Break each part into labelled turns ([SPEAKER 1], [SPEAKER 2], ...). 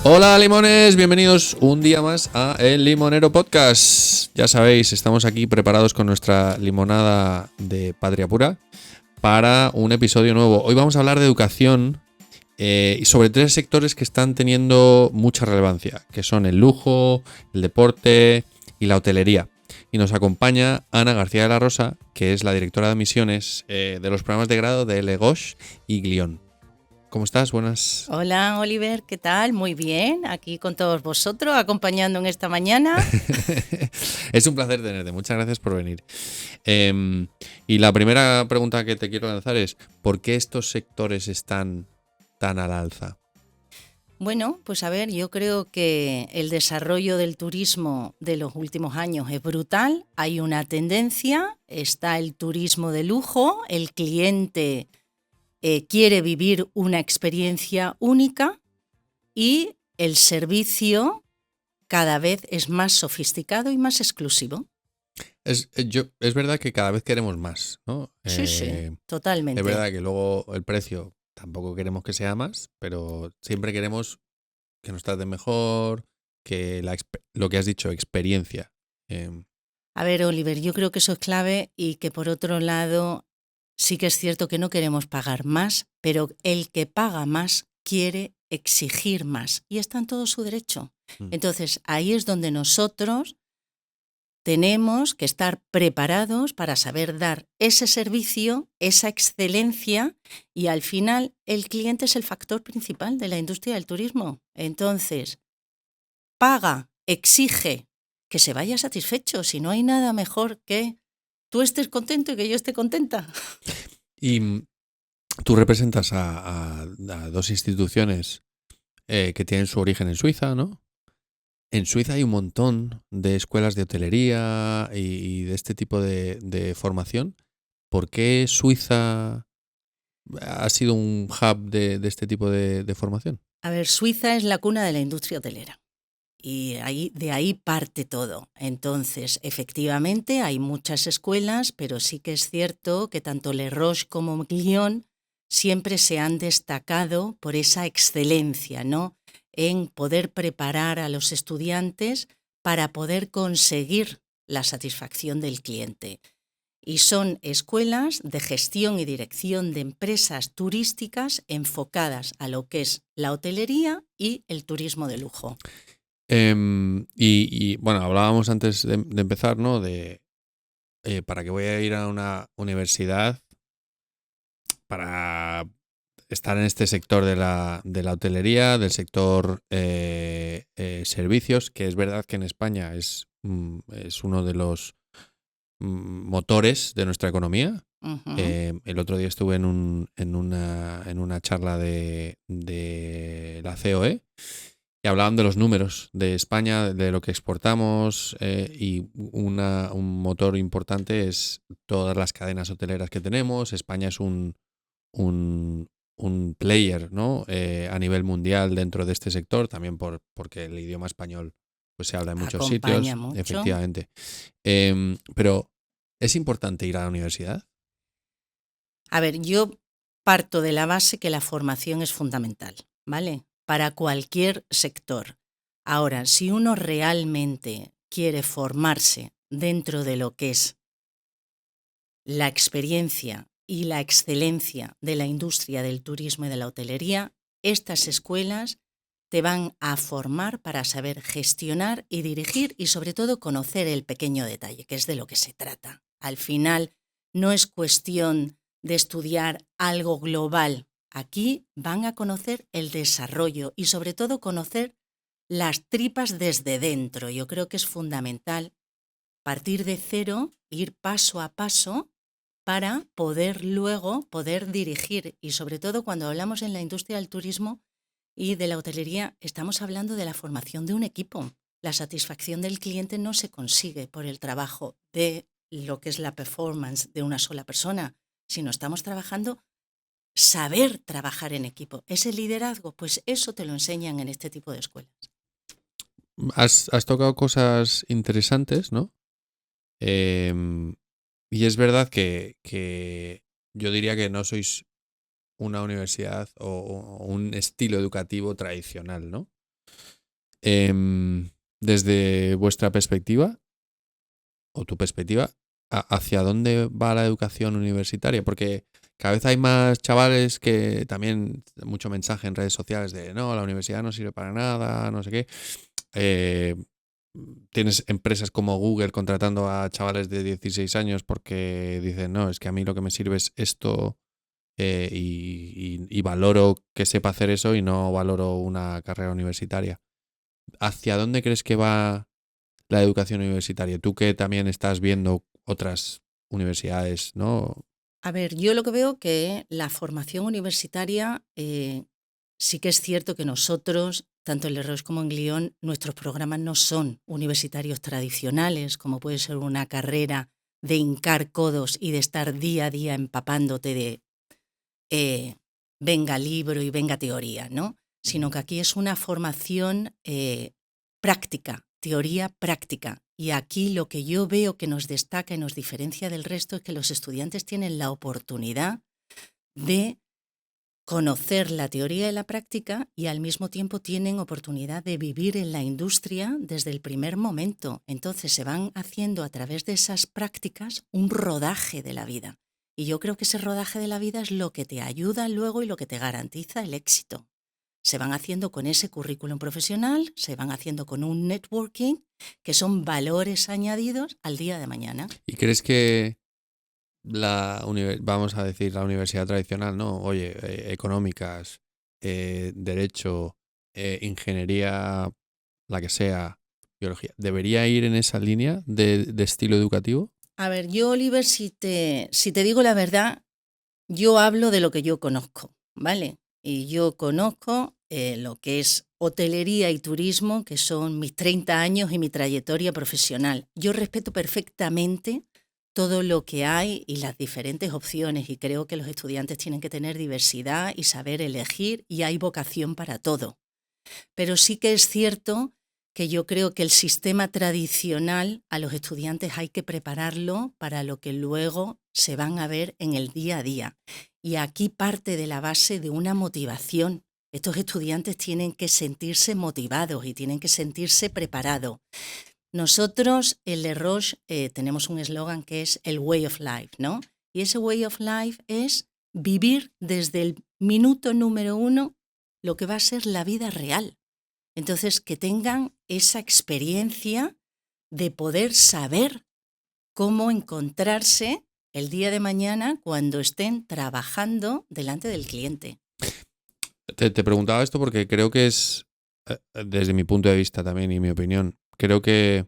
[SPEAKER 1] Hola limones, bienvenidos un día más a El Limonero Podcast. Ya sabéis, estamos aquí preparados con nuestra limonada de Patria Pura para un episodio nuevo. Hoy vamos a hablar de educación y sobre tres sectores que están teniendo mucha relevancia, que son el lujo, el deporte y la hotelería. Y nos acompaña Ana García de la Rosa, que es la directora de misiones de los programas de grado de Le Gosh y Glion. ¿Cómo estás? Buenas.
[SPEAKER 2] Hola Oliver, ¿qué tal? Muy bien, aquí con todos vosotros, acompañando en esta mañana.
[SPEAKER 1] Es un placer tenerte, muchas gracias por venir. Y la primera pregunta que te quiero lanzar es, ¿por qué estos sectores están tan al alza?
[SPEAKER 2] Bueno, pues a ver, yo creo que el desarrollo del turismo de los últimos años es brutal. Hay una tendencia, está el turismo de lujo, el cliente quiere vivir una experiencia única y el servicio cada vez es más sofisticado y más exclusivo.
[SPEAKER 1] Es verdad que cada vez queremos más, ¿no?
[SPEAKER 2] Sí,
[SPEAKER 1] Es
[SPEAKER 2] totalmente.
[SPEAKER 1] verdad que luego el precio tampoco queremos que sea más, pero siempre queremos que nos traten mejor, que lo que has dicho, experiencia. Em,
[SPEAKER 2] A ver, Oliver, yo creo que eso es clave y que por otro lado sí que es cierto que no queremos pagar más, pero el que paga más quiere exigir más y está en todo su derecho.
[SPEAKER 1] mm.
[SPEAKER 2] Entonces, ahí es donde nosotros tenemos que estar preparados para saber dar ese servicio, esa excelencia y al final el cliente es el factor principal de la industria del turismo. Entonces, paga, exige que se vaya satisfecho, si no hay nada mejor que tú estés contento y que yo esté contenta.
[SPEAKER 1] Y tú representas a dos instituciones que tienen su origen en Suiza, ¿no? En Suiza hay un montón de escuelas de hotelería y de este tipo de formación. ¿Por qué Suiza ha sido un hub de este tipo de formación?
[SPEAKER 2] A ver, Suiza es la cuna de la industria hotelera y de ahí parte todo. Entonces, efectivamente, hay muchas escuelas, pero sí que es cierto que tanto Le Roche como Glion siempre se han destacado por esa excelencia, ¿no? En poder preparar a los estudiantes para poder conseguir la satisfacción del cliente. Y son escuelas de gestión y dirección de empresas turísticas enfocadas a lo que es la hotelería y el turismo de lujo.
[SPEAKER 1] Bueno, hablábamos antes de empezar, ¿no? De para qué voy a ir a una universidad para estar en este sector de la hotelería, del sector servicios, que es verdad que en España es uno de los motores de nuestra economía.
[SPEAKER 2] Uh-huh.
[SPEAKER 1] El otro día estuve en una charla de la COE y hablaban de los números de España, de lo que exportamos y un motor importante es todas las cadenas hoteleras que tenemos. España es un, un player, ¿no? A nivel mundial dentro de este sector, también porque el idioma español pues, se habla en muchos
[SPEAKER 2] Acompaña
[SPEAKER 1] sitios,
[SPEAKER 2] mucho.
[SPEAKER 1] efectivamente. Pero ¿es importante ir a la universidad?
[SPEAKER 2] A ver, yo parto de la base que la formación es fundamental, ¿vale? Para cualquier sector. Ahora, si uno realmente quiere formarse dentro de lo que es la experiencia y la excelencia de la industria del turismo y de la hotelería, estas escuelas te van a formar para saber gestionar y dirigir y sobre todo conocer el pequeño detalle, que es de lo que se trata. Al final no es cuestión de estudiar algo global. Aquí van a conocer el desarrollo y sobre todo conocer las tripas desde dentro. Yo creo que es fundamental partir de cero, ir paso a paso para poder luego poder dirigir. Y sobre todo cuando hablamos en la industria del turismo y de la hotelería, estamos hablando de la formación de un equipo. La satisfacción del cliente no se consigue por el trabajo de lo que es la performance de una sola persona, sino estamos trabajando saber trabajar en equipo. Ese liderazgo, pues eso te lo enseñan en este tipo de escuelas.
[SPEAKER 1] Has tocado cosas interesantes, ¿no? Em, y es verdad que yo diría que no sois una universidad o un estilo educativo tradicional, ¿no? Desde vuestra perspectiva, o tu perspectiva, ¿hacia dónde va la educación universitaria? Porque cada vez hay más chavales que también, mucho mensaje en redes sociales de no, la universidad no sirve para nada, no sé qué. Eh, Tienes empresas como Google contratando a chavales de 16 años porque dicen, no, es que a mí lo que me sirve es esto, y valoro que sepa hacer eso y no valoro una carrera universitaria. ¿Hacia dónde crees que va la educación universitaria? Tú que también estás viendo otras universidades, ¿no?
[SPEAKER 2] A ver, yo lo que veo que la formación universitaria sí que es cierto que nosotros, tanto en Lerroux como en Glión, nuestros programas no son universitarios tradicionales, como puede ser una carrera de hincar codos y de estar día a día empapándote de venga libro y venga teoría, ¿no? Sino que aquí es una formación práctica, teoría práctica. Y aquí lo que yo veo que nos destaca y nos diferencia del resto es que los estudiantes tienen la oportunidad de conocer la teoría y la práctica y al mismo tiempo tienen oportunidad de vivir en la industria desde el primer momento. Entonces se van haciendo a través de esas prácticas un rodaje de la vida. Y yo creo que ese rodaje de la vida es lo que te ayuda luego y lo que te garantiza el éxito. Se van haciendo con ese currículum profesional, se van haciendo con un networking, que son valores añadidos al día de mañana.
[SPEAKER 1] ¿Y crees que vamos a decir, la universidad tradicional, ¿no? Oye, económicas, derecho, ingeniería, la que sea, biología, ¿debería ir en esa línea de estilo educativo?
[SPEAKER 2] A ver, yo, Oliver, si te digo la verdad, yo hablo de lo que yo conozco, ¿vale? Y yo conozco lo que es hotelería y turismo, que son mis 30 años y mi trayectoria profesional. Yo respeto perfectamente todo lo que hay y las diferentes opciones y creo que los estudiantes tienen que tener diversidad y saber elegir y hay vocación para todo. Pero sí que es cierto que yo creo que el sistema tradicional a los estudiantes hay que prepararlo para lo que luego se van a ver en el día a día. Y aquí parte de la base de una motivación. Estos estudiantes tienen que sentirse motivados y tienen que sentirse preparados. Nosotros en Lerroux tenemos un eslogan que es el Way of Life, ¿no? Y ese Way of Life es vivir desde el minuto número 1 lo que va a ser la vida real. Entonces, que tengan esa experiencia de poder saber cómo encontrarse el día de mañana cuando estén trabajando delante del cliente.
[SPEAKER 1] Te preguntaba esto porque creo que es, desde mi punto de vista también y mi opinión, creo que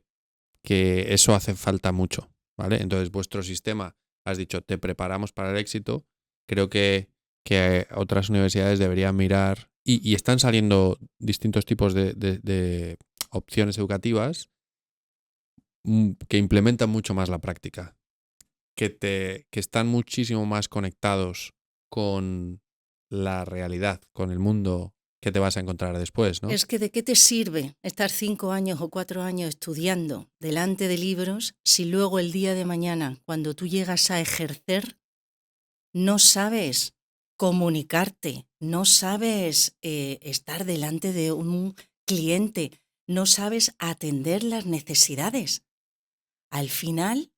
[SPEAKER 1] eso hace falta mucho, ¿vale? Entonces, vuestro sistema, has dicho, te preparamos para el éxito. Creo que otras universidades deberían mirar, y están saliendo distintos tipos de opciones educativas que implementan mucho más la práctica, que están muchísimo más conectados con la realidad, con el mundo que te vas a encontrar después, ¿no?
[SPEAKER 2] Es que ¿de qué te sirve estar 5 años o 4 años estudiando delante de libros si luego el día de mañana, cuando tú llegas a ejercer, no sabes comunicarte, no sabes estar delante de un cliente, no sabes atender las necesidades? Al final,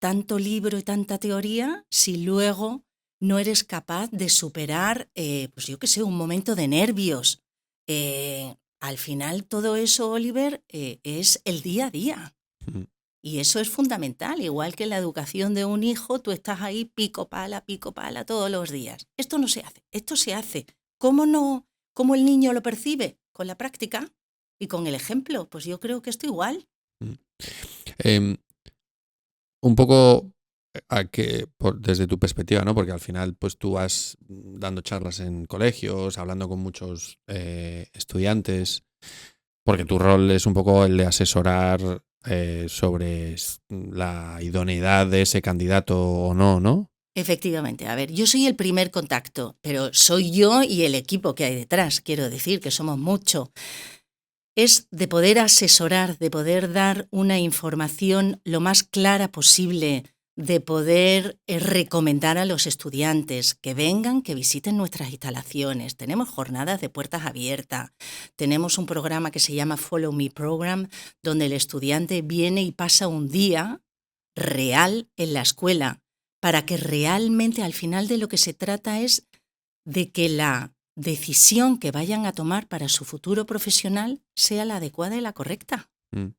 [SPEAKER 2] tanto libro y tanta teoría, si luego no eres capaz de superar, pues yo qué sé, un momento de nervios. Al final todo eso, Oliver, es el día a día.
[SPEAKER 1] Ujú.
[SPEAKER 2] Y eso es fundamental, igual que en la educación de un hijo, tú estás ahí pico pala todos los días. Esto no se hace, esto se hace. ¿Cómo no? ¿Cómo el niño lo percibe? Con la práctica y con el ejemplo. Pues yo creo que esto igual.
[SPEAKER 1] Em, un poco desde tu perspectiva, ¿no? Porque al final, pues tú vas dando charlas en colegios, hablando con muchos estudiantes, porque tu rol es un poco el de asesorar sobre la idoneidad de ese candidato o no, ¿no?
[SPEAKER 2] Efectivamente, a ver, yo soy el primer contacto, pero soy yo y el equipo que hay detrás, quiero decir que somos mucho. Es de poder asesorar, de poder dar una información lo más clara posible, de poder recomendar a los estudiantes que vengan, que visiten nuestras instalaciones. Tenemos jornadas de puertas abiertas, tenemos un programa que se llama Follow Me Program, donde el estudiante viene y pasa un día real en la escuela, para que realmente al final de lo que se trata es de que la decisión que vayan a tomar para su futuro profesional sea la adecuada y la correcta.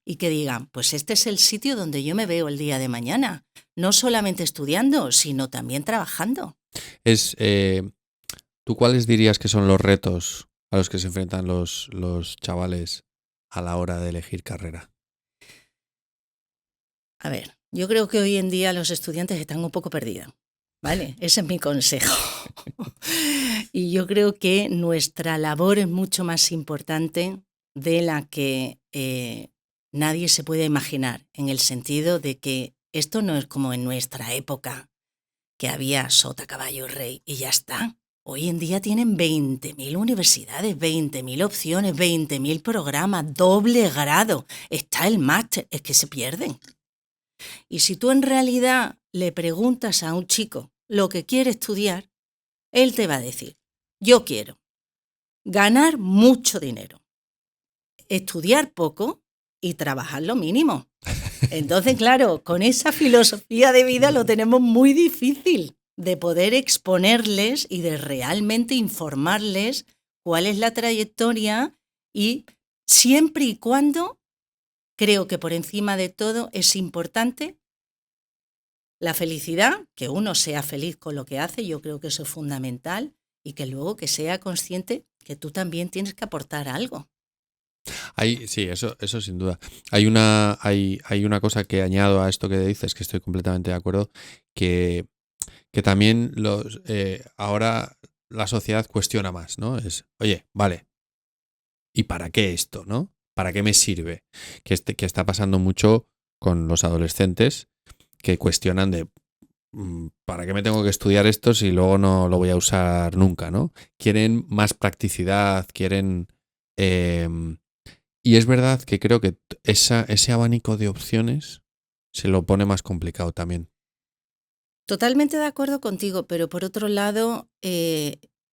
[SPEAKER 2] Y que digan, pues este es el sitio donde yo me veo el día de mañana, no solamente estudiando, sino también trabajando.
[SPEAKER 1] ¿Tú cuáles dirías que son los retos a los que se enfrentan los chavales a la hora de elegir carrera?
[SPEAKER 2] A ver, yo creo que hoy en día los estudiantes están un poco perdidos, ¿vale? Ese es mi consejo. Y yo creo que nuestra labor es mucho más importante de la que nadie se puede imaginar, en el sentido de que esto no es como en nuestra época, que había sota, caballo, rey y ya está. Hoy en día tienen 20.000 universidades, 20.000 opciones, 20.000 programas, doble grado. Está el máster, es que se pierden. Y si tú en realidad le preguntas a un chico lo que quiere estudiar, él te va a decir, yo quiero ganar mucho dinero, estudiar poco y trabajar lo mínimo. Entonces, claro, con esa filosofía de vida lo tenemos muy difícil de poder exponerles y de realmente informarles cuál es la trayectoria, y siempre y cuando creo que por encima de todo es importante la felicidad, que uno sea feliz con lo que hace, yo creo que eso es fundamental, y que luego que sea consciente que tú también tienes que aportar algo.
[SPEAKER 1] Sí, eso sin duda. Hay una cosa que añado a esto que dices, que estoy completamente de acuerdo, que también ahora la sociedad cuestiona más, ¿no? Es, oye, vale, ¿y para qué esto, no? ¿Para qué me sirve? Que está pasando mucho con los adolescentes que cuestionan de ¿para qué me tengo que estudiar esto si luego no lo voy a usar nunca, ¿no? Quieren más practicidad, quieren... y es verdad que creo que ese abanico de opciones se lo pone más complicado también.
[SPEAKER 2] Totalmente de acuerdo contigo, pero por otro lado,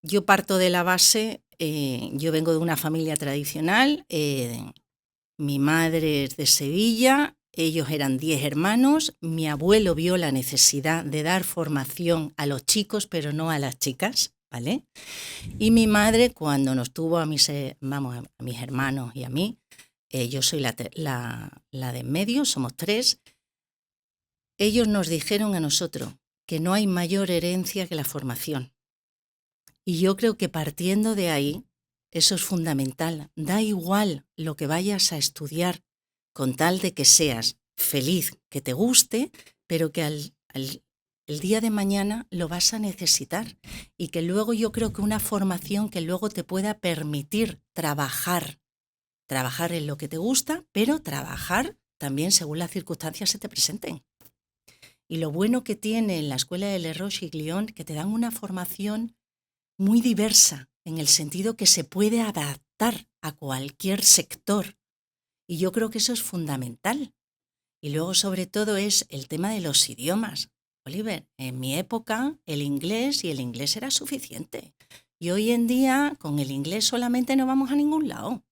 [SPEAKER 2] yo parto de la base, yo vengo de una familia tradicional, mi madre es de Sevilla, ellos eran 10 hermanos, mi abuelo vio la necesidad de dar formación a los chicos, pero no a las chicas, ¿vale? Y mi madre, cuando nos tuvo a mis hermanos y a mí, yo soy la de en medio, somos 3, ellos nos dijeron a nosotros que no hay mayor herencia que la formación. Y yo creo que partiendo de ahí, eso es fundamental. Da igual lo que vayas a estudiar, con tal de que seas feliz, que te guste, pero que el día de mañana lo vas a necesitar. Y que luego yo creo que una formación que luego te pueda permitir trabajar en lo que te gusta, pero trabajar también según las circunstancias se te presenten. Y lo bueno que tiene la Escuela de Le Roche-Guillaume, que te dan una formación muy diversa, en el sentido que se puede adaptar a cualquier sector. Y yo creo que eso es fundamental. Y luego, sobre todo, es el tema de los idiomas. Oliver, en mi época, el inglés era suficiente. Y hoy en día, con el inglés solamente no vamos a ningún lado.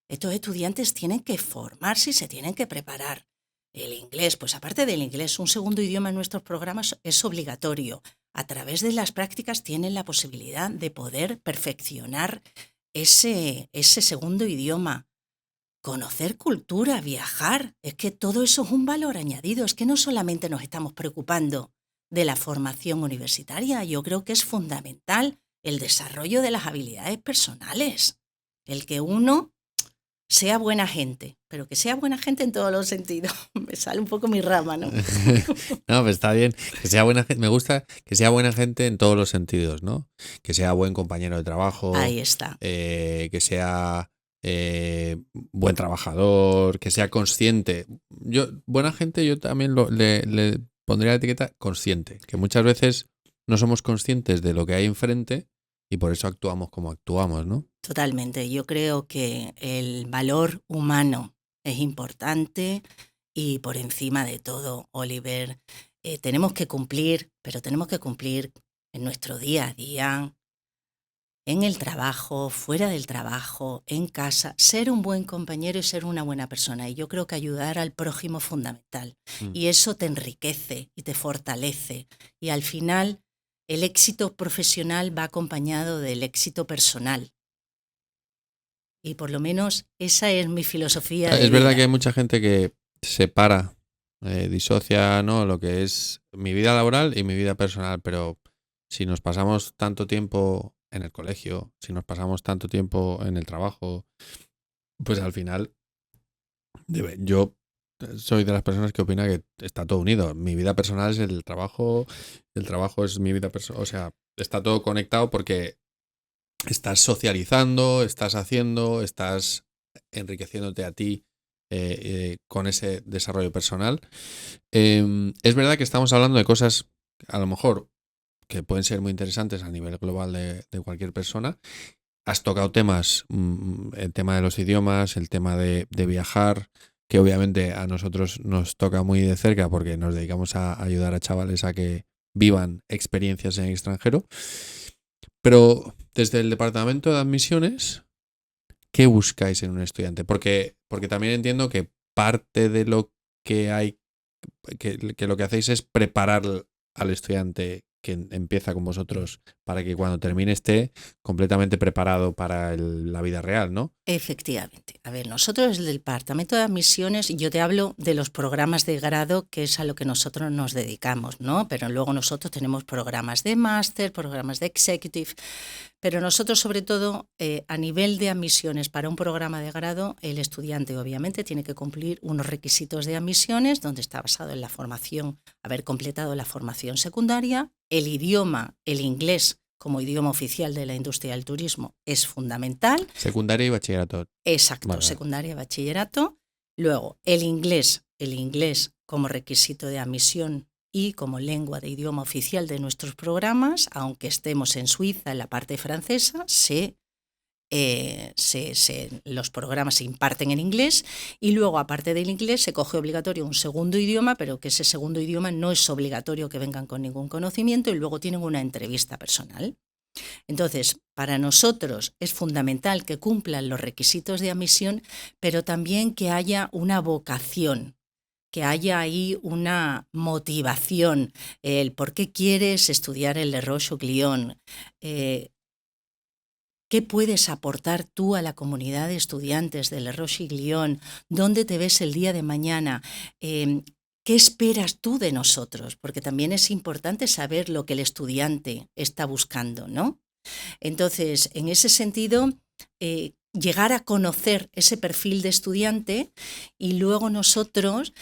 [SPEAKER 2] Estos estudiantes tienen que formarse y se tienen que preparar. El inglés, pues aparte del inglés, un segundo idioma en nuestros programas es obligatorio. A través de las prácticas tienen la posibilidad de poder perfeccionar ese segundo idioma. Conocer cultura, viajar, es que todo eso es un valor añadido. Es que no solamente nos estamos preocupando de la formación universitaria, yo creo que es fundamental el desarrollo de las habilidades personales. El que uno sea buena gente, pero que sea buena gente en todos los sentidos. Me sale un poco mi rama, ¿no?
[SPEAKER 1] No, pues está bien. Que sea buena gente. Me gusta que sea buena gente en todos los sentidos, ¿no? Que sea buen compañero de trabajo.
[SPEAKER 2] Ahí está.
[SPEAKER 1] Que sea buen trabajador, que sea consciente. Buena gente, yo también le pondría la etiqueta consciente. Que muchas veces no somos conscientes de lo que hay enfrente y por eso actuamos como actuamos, ¿no?
[SPEAKER 2] Totalmente. Yo creo que el valor humano es importante y por encima de todo, Oliver, tenemos que cumplir, pero tenemos que cumplir en nuestro día a día, en el trabajo, fuera del trabajo, en casa, ser un buen compañero y ser una buena persona. Y yo creo que ayudar al prójimo es fundamental. Y eso te enriquece y te fortalece. Y al final el éxito profesional va acompañado del éxito personal. Y por lo menos esa es mi filosofía de
[SPEAKER 1] Es verdad
[SPEAKER 2] vida.
[SPEAKER 1] que hay mucha gente que separa, disocia, ¿no?, lo que es mi vida laboral y mi vida personal, pero si nos pasamos tanto tiempo en el colegio, si nos pasamos tanto tiempo en el trabajo, pues al final yo soy de las personas que opina que está todo unido. Mi vida personal es el trabajo es mi vida personal, o sea, está todo conectado porque estás socializando, estás haciendo, estás enriqueciéndote a ti con ese desarrollo personal. Es verdad que estamos hablando de cosas a lo mejor que pueden ser muy interesantes a nivel global de cualquier persona. Has tocado temas, el tema de los idiomas, el tema de viajar, que obviamente a nosotros nos toca muy de cerca porque nos dedicamos a ayudar a chavales a que vivan experiencias en el extranjero. Pero desde el departamento de admisiones, ¿qué buscáis en un estudiante? Porque también entiendo que parte de lo que hay, que lo que hacéis es preparar al estudiante que empieza con vosotros para que cuando termine esté completamente preparado para la vida real, ¿no?
[SPEAKER 2] Efectivamente. A ver, nosotros desde el Departamento de Admisiones, yo te hablo de los programas de grado, que es a lo que nosotros nos dedicamos, ¿no? Pero luego nosotros tenemos programas de máster, programas de executive, pero nosotros sobre todo a nivel de admisiones para un programa de grado, el estudiante obviamente tiene que cumplir unos requisitos de admisiones donde está basado en la formación, haber completado la formación secundaria, el idioma, el inglés, como idioma oficial de la industria del turismo es fundamental.
[SPEAKER 1] Secundaria y bachillerato.
[SPEAKER 2] Exacto,
[SPEAKER 1] Vale.
[SPEAKER 2] secundaria y bachillerato. Luego, el inglés como requisito de admisión y como lengua de idioma oficial de nuestros programas, aunque estemos en Suiza, en la parte francesa, los programas se imparten en inglés y luego, aparte del inglés, se coge obligatorio un segundo idioma, pero que ese segundo idioma no es obligatorio que vengan con ningún conocimiento y luego tienen una entrevista personal. Entonces, para nosotros es fundamental que cumplan los requisitos de admisión, pero también que haya una vocación, que haya ahí una motivación, el por qué quieres estudiar en Le Roche-Guyon, ¿qué puedes aportar tú a la comunidad de estudiantes de Le Roche-Guyon? ¿Dónde te ves el día de mañana? ¿Qué esperas tú de nosotros? Porque también es importante saber lo que el estudiante está buscando, ¿no? Entonces, en ese sentido, llegar a conocer ese perfil de estudiante y luego nosotros,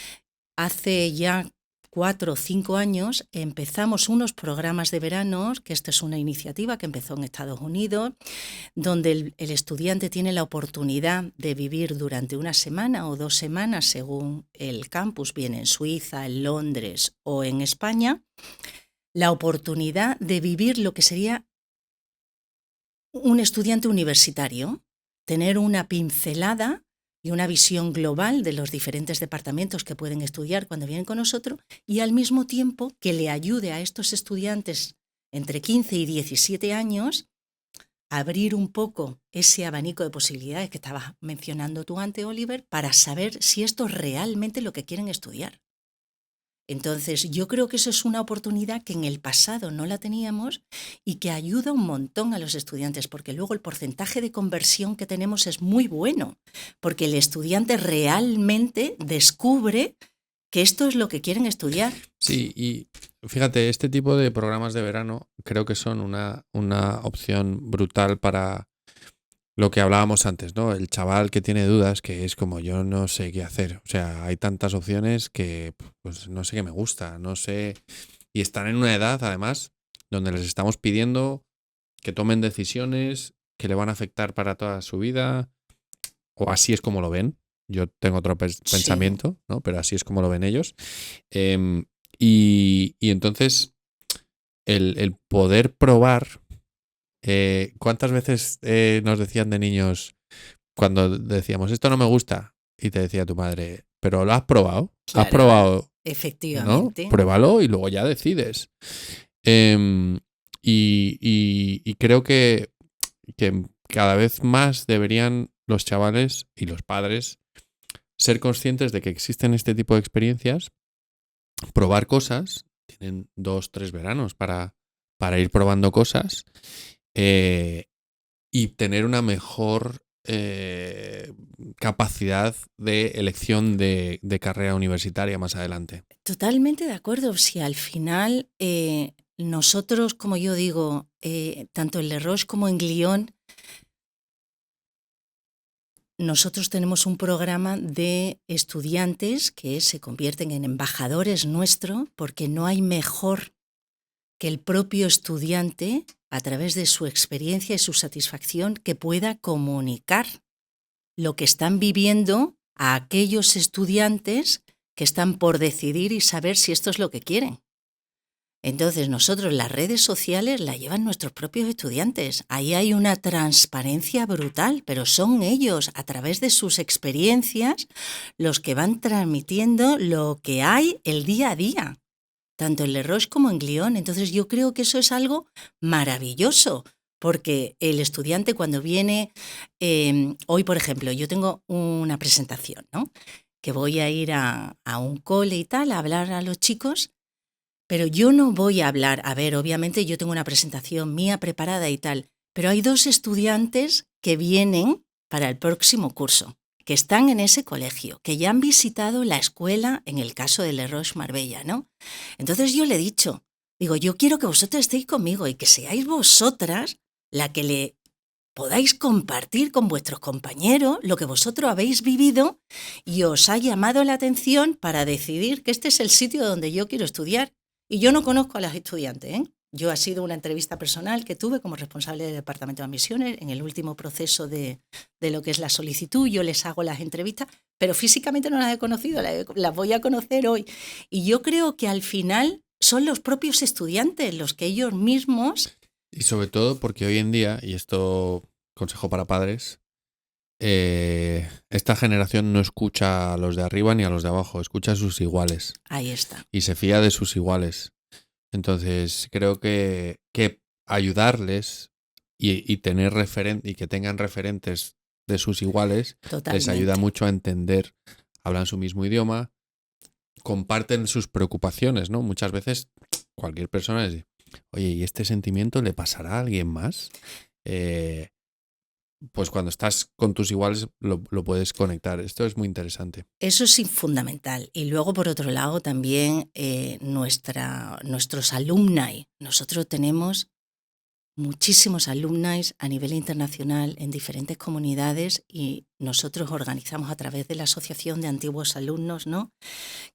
[SPEAKER 2] hace ya 4 o 5 años, empezamos unos programas de verano, que esta es una iniciativa que empezó en Estados Unidos, donde el estudiante tiene la oportunidad de vivir durante una semana o 2 semanas, según el campus, bien en Suiza, en Londres o en España, la oportunidad de vivir lo que sería un estudiante universitario, tener una pincelada y una visión global de los diferentes departamentos que pueden estudiar cuando vienen con nosotros y al mismo tiempo que le ayude a estos estudiantes entre 15 y 17 años a abrir un poco ese abanico de posibilidades que estabas mencionando tú antes, Oliver, para saber si esto es realmente lo que quieren estudiar. Entonces, yo creo que eso es una oportunidad que en el pasado no la teníamos y que ayuda un montón a los estudiantes, porque luego el porcentaje de conversión que tenemos es muy bueno, porque el estudiante realmente descubre que esto es lo que quieren estudiar.
[SPEAKER 1] Sí, y fíjate, este tipo de programas de verano creo que son una opción brutal para lo que hablábamos antes, ¿no? El chaval que tiene dudas, que es como yo no sé qué hacer. O sea, hay tantas opciones que pues no sé qué me gusta, no sé. Y están en una edad, además, donde les estamos pidiendo que tomen decisiones que le van a afectar para toda su vida, o así es como lo ven. Yo tengo otro pensamiento, ¿no? Pero así es como lo ven ellos. Y entonces, el poder probar. ¿Cuántas veces nos decían de niños cuando decíamos esto no me gusta? Y te decía tu madre, ¿pero lo has probado? has probado, ¿no?
[SPEAKER 2] Efectivamente.
[SPEAKER 1] Pruébalo y luego ya decides. Y creo que cada vez más deberían los chavales y los padres ser conscientes de que existen este tipo de experiencias, probar cosas. Tienen 2-3 veranos para ir probando cosas y tener una mejor capacidad de elección de carrera universitaria más adelante.
[SPEAKER 2] Totalmente de acuerdo. Si al final nosotros, como yo digo, tanto en Le Roche como en Glion, nosotros tenemos un programa de estudiantes que se convierten en embajadores nuestro, porque no hay mejor que el propio estudiante, a través de su experiencia y su satisfacción, que pueda comunicar lo que están viviendo a aquellos estudiantes que están por decidir y saber si esto es lo que quieren. Entonces nosotros las redes sociales las llevan nuestros propios estudiantes. Ahí hay una transparencia brutal, pero son ellos, a través de sus experiencias, los que van transmitiendo lo que hay el día a día, tanto en Le Roche como en Glion. Entonces yo creo que eso es algo maravilloso, porque el estudiante cuando viene, hoy por ejemplo, yo tengo una presentación, ¿no? Que voy a ir a un cole y tal, a hablar a los chicos. Pero yo no voy a hablar, a ver, obviamente yo tengo una presentación mía preparada y tal, pero hay 2 estudiantes que vienen para el próximo curso, que están en ese colegio, que ya han visitado la escuela, en el caso de Le Roche Marbella, ¿no? Entonces yo le he dicho, digo, yo quiero que vosotras estéis conmigo y que seáis vosotras la que le podáis compartir con vuestros compañeros lo que vosotros habéis vivido y os ha llamado la atención para decidir que este es el sitio donde yo quiero estudiar. Y yo no conozco a las estudiantes, ¿eh? Yo ha sido una entrevista personal que tuve como responsable del Departamento de Admisiones en el último proceso de lo que es la solicitud. Yo les hago las entrevistas, pero físicamente no las he conocido, las voy a conocer hoy. Y yo creo que al final son los propios estudiantes los que ellos mismos...
[SPEAKER 1] Y sobre todo porque hoy en día, y esto consejo para padres, esta generación no escucha a los de arriba ni a los de abajo, escucha a sus iguales.
[SPEAKER 2] Ahí está.
[SPEAKER 1] Y se fía de sus iguales. Entonces creo que ayudarles y tener y que tengan referentes de sus iguales les ayuda mucho a entender, hablan su mismo idioma, comparten sus preocupaciones, ¿no? Muchas veces cualquier persona les dice, oye, ¿y este sentimiento le pasará a alguien más? Pues cuando estás con tus iguales lo puedes conectar. Esto es muy interesante.
[SPEAKER 2] Eso es fundamental. Y luego, por otro lado, también nuestros alumni. Nosotros tenemos muchísimos alumni a nivel internacional en diferentes comunidades y nosotros organizamos a través de la Asociación de Antiguos Alumnos, ¿no?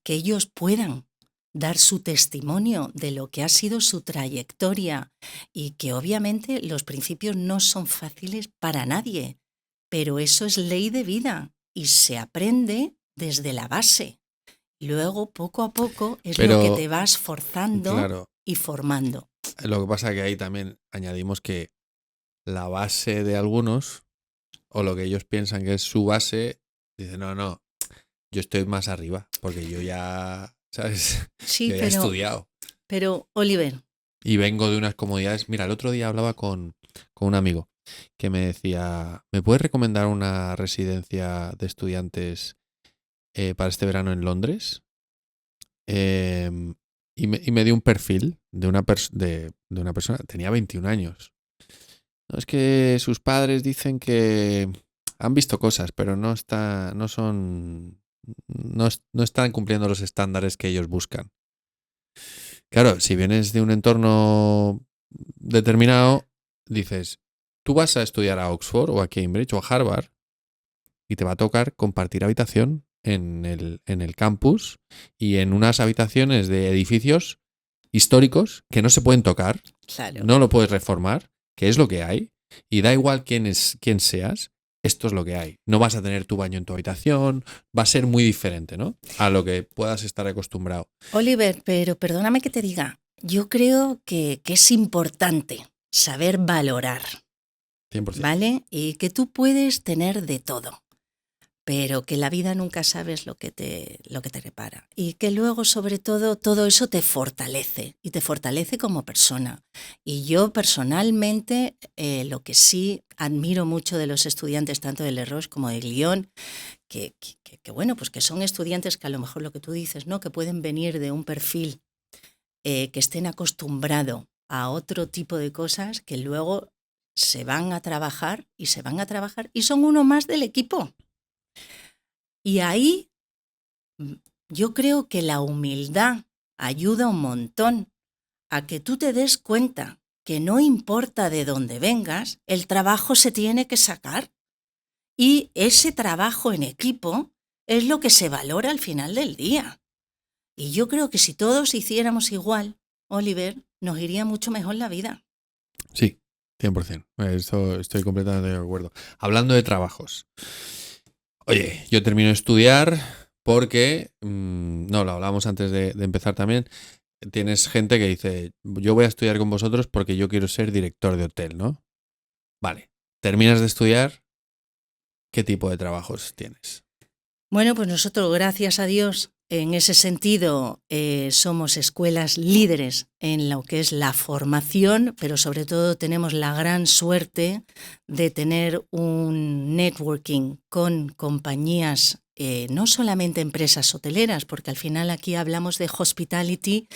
[SPEAKER 2] Que ellos puedan dar su testimonio de lo que ha sido su trayectoria y que obviamente los principios no son fáciles para nadie, pero eso es ley de vida y se aprende desde la base. Luego, poco a poco, es lo que te vas forzando y formando.
[SPEAKER 1] Lo que pasa es que ahí también añadimos que la base de algunos, o lo que ellos piensan que es su base, dicen, no, yo estoy más arriba, porque yo ya, ¿sabes?
[SPEAKER 2] Sí,
[SPEAKER 1] yo ya he estudiado.
[SPEAKER 2] Pero, Oliver.
[SPEAKER 1] Y vengo de unas comodidades. Mira, el otro día hablaba con un amigo que me decía, ¿me puedes recomendar una residencia de estudiantes para este verano en Londres? Y me dio un perfil de una persona, tenía 21 años. No, es que sus padres dicen que han visto cosas, pero no están cumpliendo los estándares que ellos buscan. Claro, si vienes de un entorno determinado, dices, tú vas a estudiar a Oxford o a Cambridge o a Harvard y te va a tocar compartir habitación en el campus y en unas habitaciones de edificios históricos que no se pueden tocar,
[SPEAKER 2] claro.
[SPEAKER 1] No lo puedes reformar, que es lo que hay, y da igual quién seas, esto es lo que hay. No vas a tener tu baño en tu habitación, va a ser muy diferente, ¿no? A lo que puedas estar acostumbrado.
[SPEAKER 2] Oliver, pero perdóname que te diga, yo creo que es importante saber valorar,
[SPEAKER 1] 100%.
[SPEAKER 2] ¿vale? Y que tú puedes tener de todo. pero que la vida nunca sabes lo que te repara. Y que luego, sobre todo eso te fortalece y te fortalece como persona. Y yo personalmente lo que sí admiro mucho de los estudiantes, tanto de Le Roche como de Glion, que bueno, pues que son estudiantes que a lo mejor lo que tú dices, ¿no? Que pueden venir de un perfil que estén acostumbrados a otro tipo de cosas, que luego se van a trabajar y son uno más del equipo. Y ahí yo creo que la humildad ayuda un montón a que tú te des cuenta que no importa de dónde vengas, el trabajo se tiene que sacar. Y ese trabajo en equipo es lo que se valora al final del día. Y yo creo que si todos hiciéramos igual, Oliver, nos iría mucho mejor la vida.
[SPEAKER 1] Sí, 100%. Esto estoy completamente de acuerdo. Hablando de trabajos. Oye, yo termino de estudiar porque, no, lo hablábamos antes de empezar también, tienes gente que dice, yo voy a estudiar con vosotros porque yo quiero ser director de hotel, ¿no? Vale, terminas de estudiar, ¿qué tipo de trabajos tienes?
[SPEAKER 2] Bueno, pues nosotros, gracias a Dios, en ese sentido somos escuelas líderes en lo que es la formación, pero sobre todo tenemos la gran suerte de tener un networking con compañías, no solamente empresas hoteleras, porque al final aquí hablamos de hospitality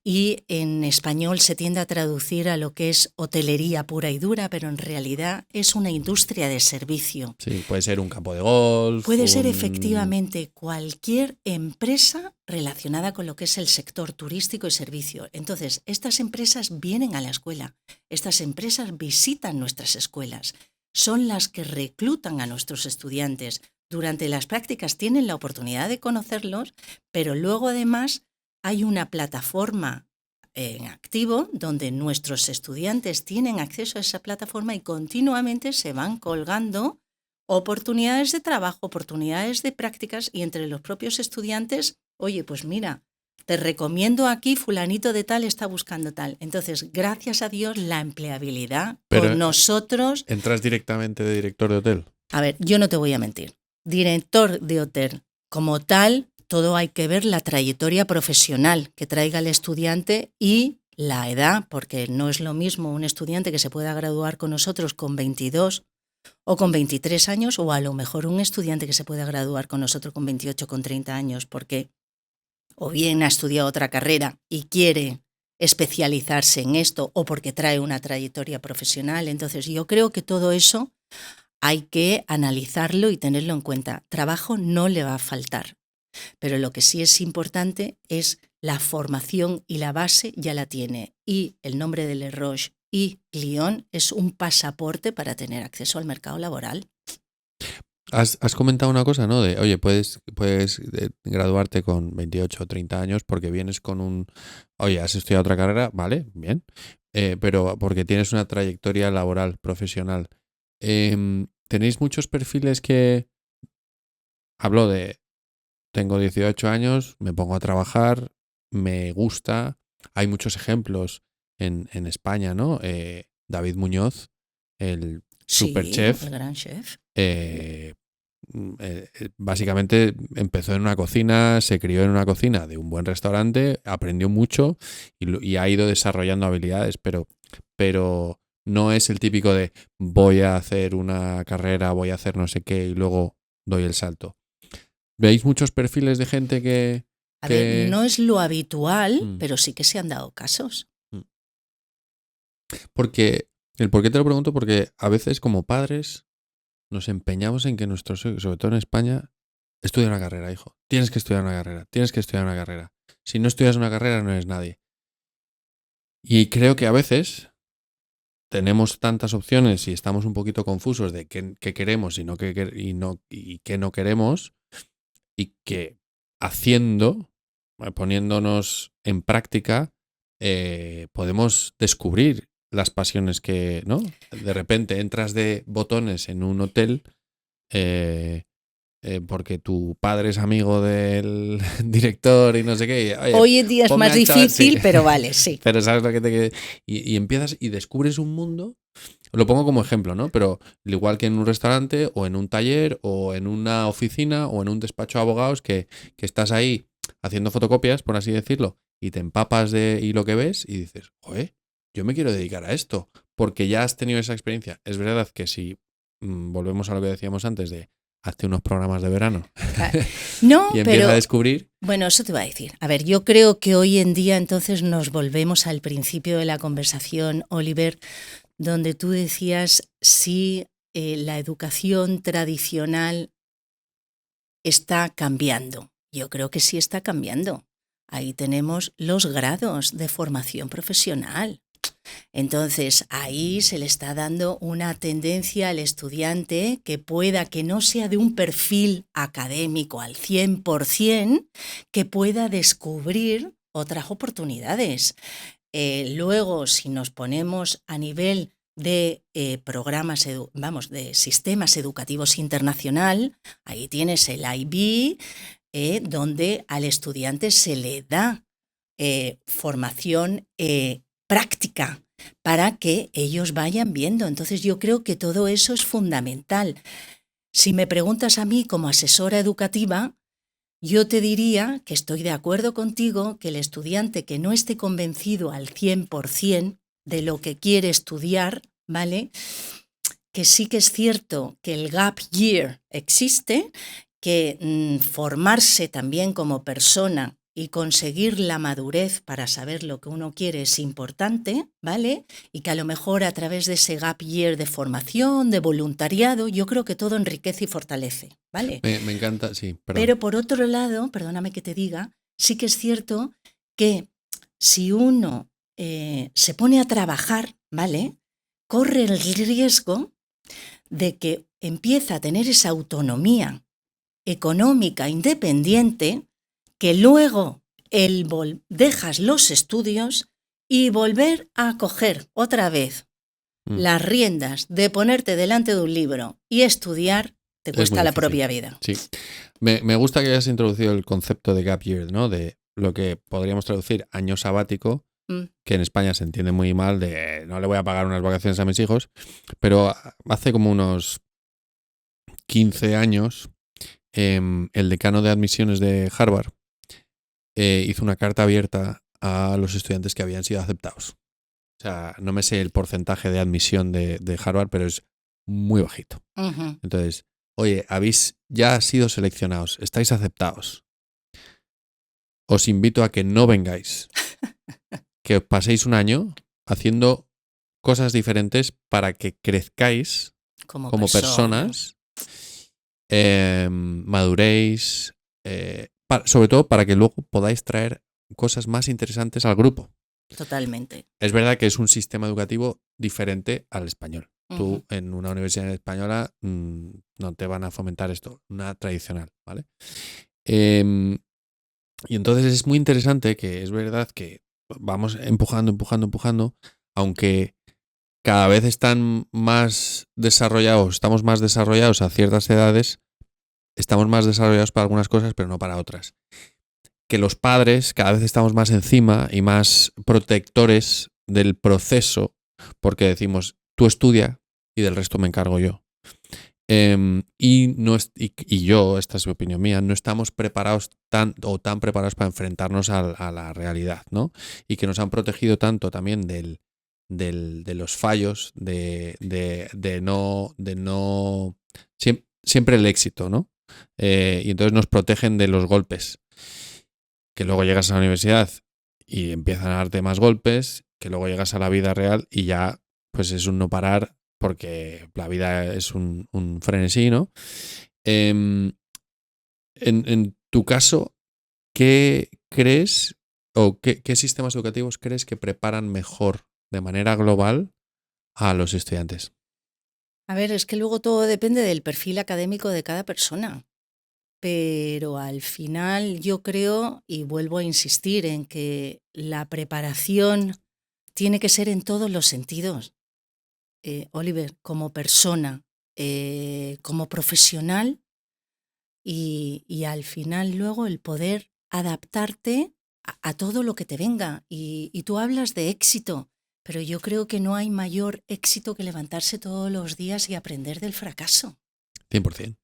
[SPEAKER 2] y en español se tiende a traducir a lo que es hotelería pura y dura, pero en realidad es una industria de servicio.
[SPEAKER 1] Sí, puede ser un campo de golf.
[SPEAKER 2] Puede ser efectivamente cualquier empresa relacionada con lo que es el sector turístico y servicio. Entonces, estas empresas vienen a la escuela, estas empresas visitan nuestras escuelas, son las que reclutan a nuestros estudiantes. Durante las prácticas tienen la oportunidad de conocerlos, pero luego además hay una plataforma en activo donde nuestros estudiantes tienen acceso a esa plataforma y continuamente se van colgando oportunidades de trabajo, oportunidades de prácticas y entre los propios estudiantes, oye, pues mira, te recomiendo aquí, fulanito de tal está buscando tal. Entonces, gracias a Dios, la empleabilidad con nosotros...
[SPEAKER 1] ¿Entras directamente de director de hotel?
[SPEAKER 2] A ver, yo no te voy a mentir. Director de hotel como tal, todo hay que ver la trayectoria profesional que traiga el estudiante y la edad, porque no es lo mismo un estudiante que se pueda graduar con nosotros con 22 o con 23 años, o a lo mejor un estudiante que se pueda graduar con nosotros con 28, con 30 años, porque o bien ha estudiado otra carrera y quiere especializarse en esto, o porque trae una trayectoria profesional. Entonces yo creo que todo eso hay que analizarlo y tenerlo en cuenta. Trabajo no le va a faltar, pero lo que sí es importante es la formación y la base ya la tiene. Y el nombre de Le Roche y Glion es un pasaporte para tener acceso al mercado laboral.
[SPEAKER 1] Has comentado una cosa, ¿no? De, oye, puedes graduarte con 28 o 30 años porque vienes con un... Oye, has estudiado otra carrera, vale, bien, pero porque tienes una trayectoria laboral, profesional. ¿Tenéis muchos perfiles que... Hablo de, tengo 18 años, me pongo a trabajar, me gusta. Hay muchos ejemplos en España, ¿no? David Muñoz, el superchef.
[SPEAKER 2] Sí, el gran chef.
[SPEAKER 1] Básicamente empezó en una cocina, se crió en una cocina de un buen restaurante, aprendió mucho y ha ido desarrollando habilidades, pero no es el típico de voy a hacer una carrera, voy a hacer no sé qué y luego doy el salto. ¿Veis muchos perfiles de gente que...
[SPEAKER 2] A ver, no es lo habitual, pero sí que se han dado casos.
[SPEAKER 1] Porque, ¿por qué te lo pregunto? Porque a veces como padres nos empeñamos en que nuestros hijos, sobre todo en España, estudien una carrera, hijo. Tienes que estudiar una carrera, tienes que estudiar una carrera. Si no estudias una carrera no eres nadie. Y creo que a veces tenemos tantas opciones y estamos un poquito confusos de qué queremos y qué no queremos, y que haciendo, poniéndonos en práctica, podemos descubrir las pasiones que, ¿no? De repente entras de botones en un hotel, porque tu padre es amigo del director y no sé qué. Oye,
[SPEAKER 2] Hoy en día es
[SPEAKER 1] ponme
[SPEAKER 2] más
[SPEAKER 1] al chaval,
[SPEAKER 2] difícil,
[SPEAKER 1] sí.
[SPEAKER 2] pero vale, sí.
[SPEAKER 1] Pero sabes lo que te... Y empiezas y descubres un mundo, lo pongo como ejemplo, ¿no? Pero igual que en un restaurante o en un taller o en una oficina o en un despacho de abogados que estás ahí haciendo fotocopias, por así decirlo, y te empapas de y lo que ves y dices, oye, yo me quiero dedicar a esto, porque ya has tenido esa experiencia. Es verdad que si volvemos a lo que decíamos antes de hazte unos programas de verano y
[SPEAKER 2] No,
[SPEAKER 1] empieza a
[SPEAKER 2] pero
[SPEAKER 1] descubrir.
[SPEAKER 2] bueno, eso te va a decir. A ver, yo creo que hoy en día entonces nos volvemos al principio de la conversación, Oliver, donde tú decías si la educación tradicional está cambiando. Yo creo que sí está cambiando. Ahí tenemos los grados de formación profesional. Entonces, ahí se le está dando una tendencia al estudiante que pueda, que no sea de un perfil académico al 100%, que pueda descubrir otras oportunidades. Luego, si nos ponemos a nivel de programas, de sistemas educativos internacional, ahí tienes el IB, donde al estudiante se le da formación práctica para que ellos vayan viendo. Entonces yo creo que todo eso es fundamental. Si me preguntas a mí como asesora educativa, yo te diría que estoy de acuerdo contigo que el estudiante que no esté convencido al 100% de lo que quiere estudiar, ¿vale? Que sí que es cierto que el gap year existe, que formarse también como persona y conseguir la madurez para saber lo que uno quiere es importante, ¿vale? Y que a lo mejor a través de ese gap year de formación, de voluntariado, yo creo que todo enriquece y fortalece, ¿vale?
[SPEAKER 1] Me encanta, sí, perdón.
[SPEAKER 2] Pero por otro lado, perdóname que te diga, sí que es cierto que si uno se pone a trabajar, ¿vale? Corre el riesgo de que empieza a tener esa autonomía económica independiente, que luego dejas los estudios y volver a coger otra vez las riendas de ponerte delante de un libro y estudiar te cuesta la propia vida.
[SPEAKER 1] Sí. Me gusta que hayas introducido el concepto de gap year, ¿no? De lo que podríamos traducir año sabático, que en España se entiende muy mal de no le voy a pagar unas vacaciones a mis hijos, pero hace como unos 15 años el decano de admisiones de Harvard hizo una carta abierta a los estudiantes que habían sido aceptados. O sea, no me sé el porcentaje de admisión de Harvard, pero es muy bajito.
[SPEAKER 2] Uh-huh.
[SPEAKER 1] Entonces, oye, habéis ya sido seleccionados, estáis aceptados. Os invito a que no vengáis, que os paséis un año haciendo cosas diferentes para que crezcáis como personas, maduréis, sobre todo para que luego podáis traer cosas más interesantes al grupo.
[SPEAKER 2] Totalmente.
[SPEAKER 1] Es verdad que es un sistema educativo diferente al español.
[SPEAKER 2] Uh-huh.
[SPEAKER 1] Tú en una universidad española no te van a fomentar esto, una tradicional, ¿vale? Y entonces es muy interesante que es verdad que vamos empujando, aunque cada vez están más desarrollados, estamos más desarrollados a ciertas edades, estamos más desarrollados para algunas cosas, pero no para otras. Que los padres cada vez estamos más encima y más protectores del proceso, porque decimos, tú estudia y del resto me encargo yo. Y yo, esta es mi opinión mía, no estamos preparados tan preparados para enfrentarnos a la realidad, ¿no? Y que nos han protegido tanto también de los fallos, de no siempre el éxito, ¿no? Y entonces nos protegen de los golpes. Que luego llegas a la universidad y empiezan a darte más golpes, que luego llegas a la vida real y ya pues es un no parar porque la vida es un frenesí, ¿no? En tu caso, ¿qué crees o qué sistemas educativos crees que preparan mejor de manera global a los estudiantes?
[SPEAKER 2] A ver, es que luego todo depende del perfil académico de cada persona. Pero al final yo creo, y vuelvo a insistir en que la preparación tiene que ser en todos los sentidos. Oliver, como persona, como profesional, y al final luego el poder adaptarte a todo lo que te venga. Y tú hablas de éxito, pero yo creo que no hay mayor éxito que levantarse todos los días y aprender del fracaso.
[SPEAKER 1] 100%.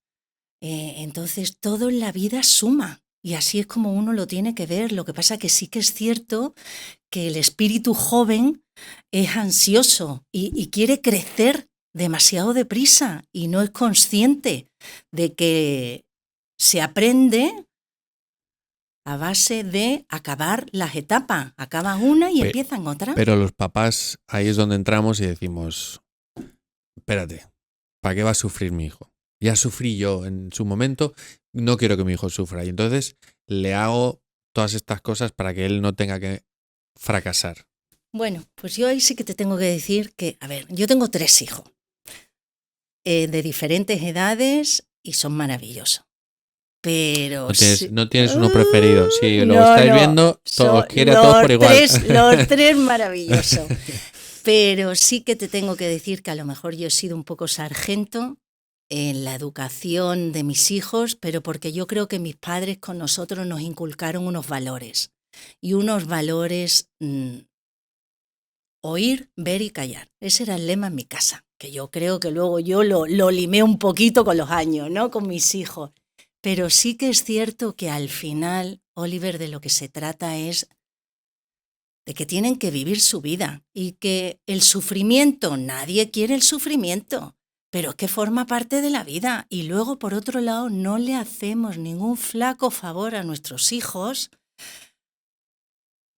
[SPEAKER 2] Entonces todo en la vida suma y así es como uno lo tiene que ver. Lo que pasa que sí que es cierto que el espíritu joven es ansioso y quiere crecer demasiado deprisa y no es consciente de que se aprende a base de acabar las etapas. Acaban una y empiezan otra.
[SPEAKER 1] Pero los papás, ahí es donde entramos y decimos, espérate, ¿para qué va a sufrir mi hijo? Ya sufrí yo en su momento, no quiero que mi hijo sufra. Y entonces le hago todas estas cosas para que él no tenga que fracasar.
[SPEAKER 2] Bueno, pues yo ahí sí que te tengo que decir que, a ver, yo tengo 3 hijos de diferentes edades y son maravillosos. Pero
[SPEAKER 1] no tienes uno preferido. Si lo
[SPEAKER 2] no,
[SPEAKER 1] estáis viendo, os quiere a todos por igual.
[SPEAKER 2] Los 3 maravillosos. Pero sí que te tengo que decir que a lo mejor yo he sido un poco sargento en la educación de mis hijos, pero porque yo creo que mis padres con nosotros nos inculcaron unos valores. Y unos valores, oír, ver y callar. Ese era el lema en mi casa, que yo creo que luego yo lo limé un poquito con los años, ¿no? Con mis hijos. Pero sí que es cierto que al final, Oliver, de lo que se trata es de que tienen que vivir su vida y que el sufrimiento, nadie quiere el sufrimiento, pero es que forma parte de la vida. Y luego, por otro lado, no le hacemos ningún flaco favor a nuestros hijos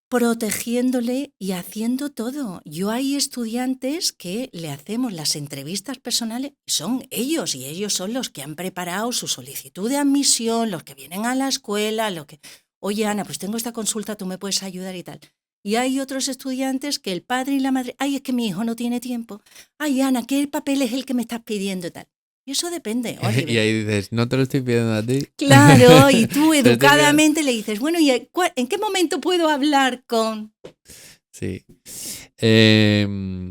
[SPEAKER 2] protegiéndole y haciendo todo. Yo hay estudiantes que le hacemos las entrevistas personales, son ellos, y ellos son los que han preparado su solicitud de admisión, los que vienen a la escuela, oye Ana, pues tengo esta consulta, tú me puedes ayudar y tal. Y hay otros estudiantes que el padre y la madre, ay, es que mi hijo no tiene tiempo, ay Ana, ¿qué papel es el que me estás pidiendo y tal? Y eso depende, Oliver.
[SPEAKER 1] Y ahí dices, no te lo estoy pidiendo a ti.
[SPEAKER 2] Claro, y tú educadamente le dices, bueno, ¿y en qué momento puedo hablar con...?
[SPEAKER 1] Sí. Cada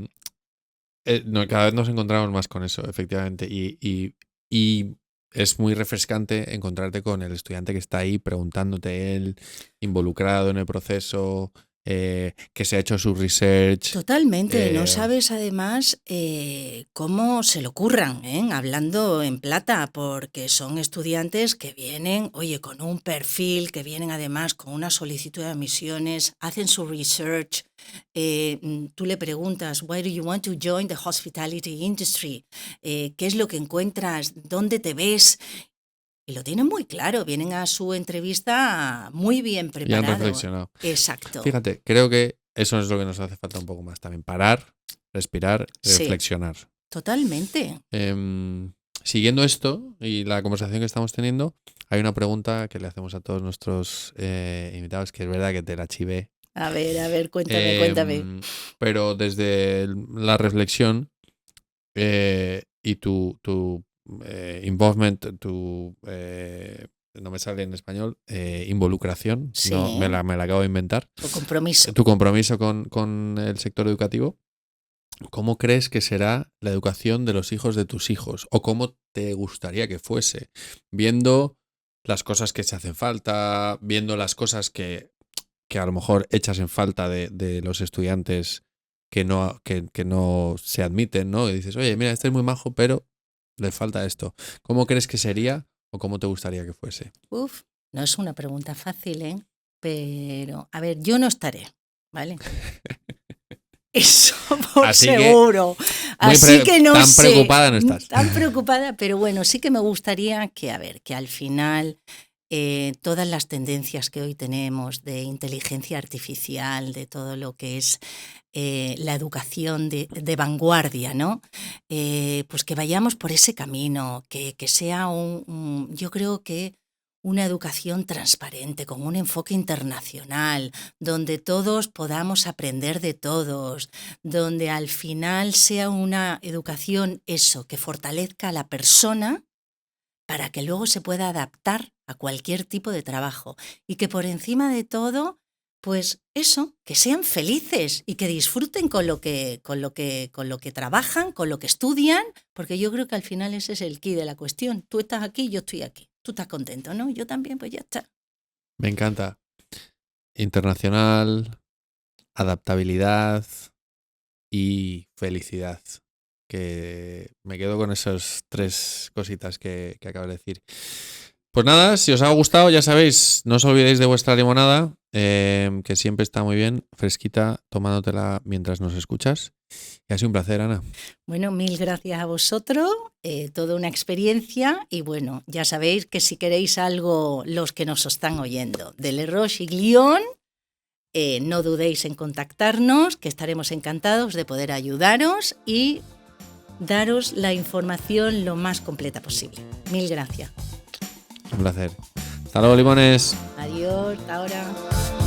[SPEAKER 1] vez nos encontramos más con eso, efectivamente. Y es muy refrescante encontrarte con el estudiante que está ahí preguntándote, él involucrado en el proceso, que se ha hecho su research.
[SPEAKER 2] Totalmente, no sabes además cómo se le ocurran, hablando en plata, porque son estudiantes que vienen, oye, con un perfil, que vienen además con una solicitud de admisiones, hacen su research, tú le preguntas, why do you want to join the hospitality industry? ¿Qué es lo que encuentras? ¿Dónde te ves? Y lo tienen muy claro, vienen a su entrevista muy bien preparados.
[SPEAKER 1] Y han reflexionado.
[SPEAKER 2] Exacto.
[SPEAKER 1] Fíjate, creo que eso es lo que nos hace falta un poco más también. Parar, respirar, reflexionar.
[SPEAKER 2] Sí, totalmente.
[SPEAKER 1] Siguiendo esto y la conversación que estamos teniendo, hay una pregunta que le hacemos a todos nuestros invitados, que es verdad que te la chivé.
[SPEAKER 2] A ver, cuéntame.
[SPEAKER 1] Pero desde la reflexión y tu involvement, no me sale en español, involucración,
[SPEAKER 2] Sí.
[SPEAKER 1] no, me la acabo de inventar.
[SPEAKER 2] Tu
[SPEAKER 1] compromiso con el sector educativo. ¿Cómo crees que será la educación de los hijos de tus hijos? ¿O cómo te gustaría que fuese? Viendo las cosas que se hacen falta, viendo las cosas que a lo mejor echas en falta de los estudiantes que no se admiten, ¿no? Y dices, oye, mira, este es muy majo, pero le falta esto. ¿Cómo crees que sería o cómo te gustaría que fuese?
[SPEAKER 2] No es una pregunta fácil, pero, a ver, yo no estaré, ¿vale? Eso por
[SPEAKER 1] Así
[SPEAKER 2] seguro. Así que no
[SPEAKER 1] tan
[SPEAKER 2] sé.
[SPEAKER 1] Preocupada no estás.
[SPEAKER 2] Tan preocupada, pero bueno, sí que me gustaría que al final todas las tendencias que hoy tenemos de inteligencia artificial, de todo lo que es la educación de vanguardia, ¿no? Pues que vayamos por ese camino, que sea yo creo que una educación transparente, con un enfoque internacional, donde todos podamos aprender de todos, donde al final sea una educación que fortalezca a la persona para que luego se pueda adaptar a cualquier tipo de trabajo y que por encima de todo, pues que sean felices y que disfruten con lo que trabajan, con lo que estudian, porque yo creo que al final ese es el quid de la cuestión. Tú estás aquí, yo estoy aquí. tú estás contento, ¿no? Yo también, pues ya está.
[SPEAKER 1] Me encanta. Internacional, adaptabilidad y felicidad. Que me quedo con esas 3 cositas que acabas de decir. Pues nada, si os ha gustado, ya sabéis, no os olvidéis de vuestra limonada, que siempre está muy bien, fresquita, tomándotela mientras nos escuchas. Y ha sido un placer, Ana.
[SPEAKER 2] Bueno, mil gracias a vosotros, toda una experiencia y bueno, ya sabéis que si queréis algo, los que nos están oyendo, del Le Roche-Guyon, no dudéis en contactarnos, que estaremos encantados de poder ayudaros y daros la información lo más completa posible. Mil gracias.
[SPEAKER 1] Un placer. Hasta luego, limones.
[SPEAKER 2] Adiós, hasta ahora.